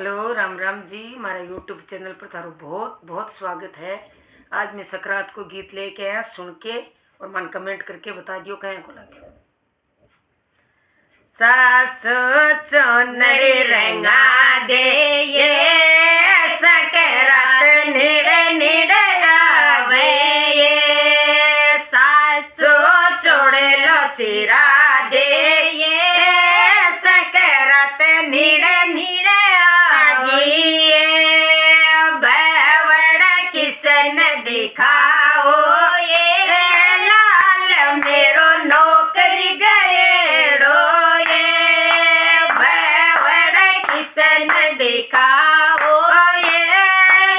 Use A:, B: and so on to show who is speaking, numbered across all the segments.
A: Hello Ram Ram ji. हमारा YouTube channel पर थारो बहुत बहुत स्वागत है। आज मैं सकरात को गीत लेके आया, सुन के और मन कमेंट करके बता दियो कहीं को लगे। सास चोनड़ी रंगा दे ये सकरात निड़े निड़े आवे ये सासो चोड़े लो चिरा दे ये सकरात निड़े निड़े दिखाओ ये लाल मेरो नौकरी गएड़ो ये बड़ किसन दिखाओ ये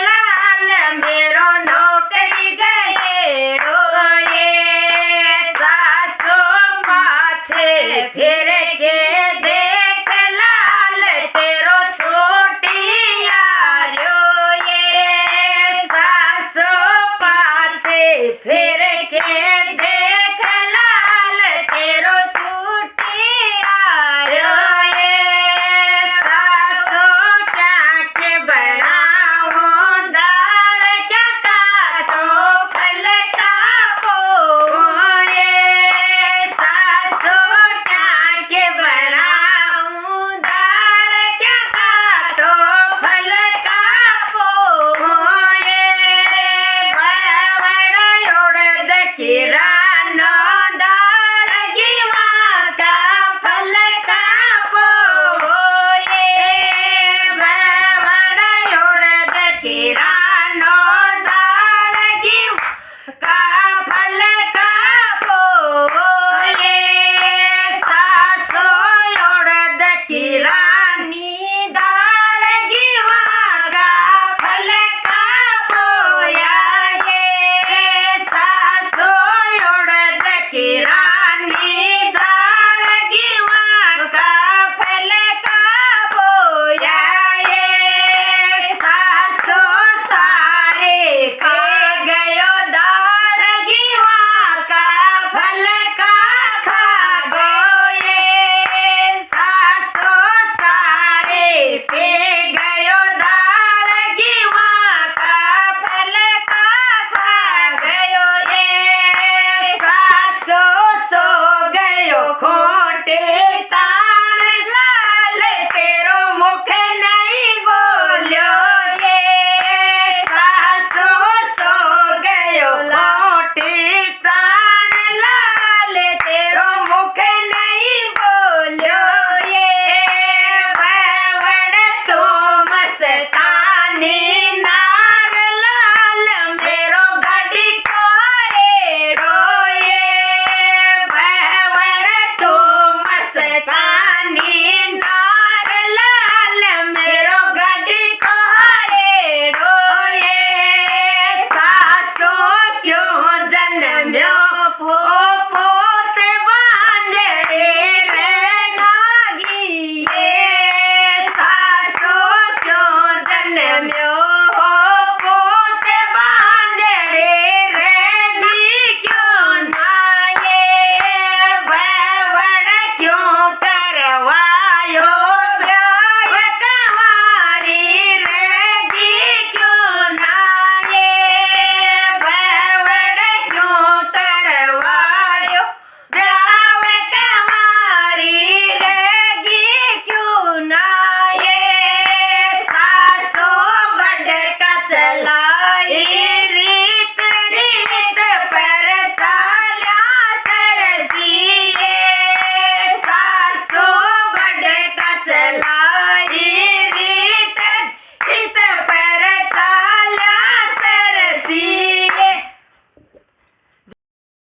A: लाल मेरो नौकरी गएड़ो ये सासो पाछे फिर के देख लाल तेरो छोटी यारो ये सासो फिर के देख लाल तेरो छूटी आयो ये सासो क्या के बनाओ दाल क्या काटो फल कापो ये सासो क्या के बनाओ दाल क्या काटो फल कापो किरानो दाल गिवा का फल कापो ये बड़ उड़द किरानो दाल गिवा का फल कापो ये सासो उड़द किरानी दाल गिवा का फल कापो या किरानी दाल गिवा का फल कापो या ये सासो सारे पे गयो दाल गिवा का फल का खा गो ये सासो सारे पे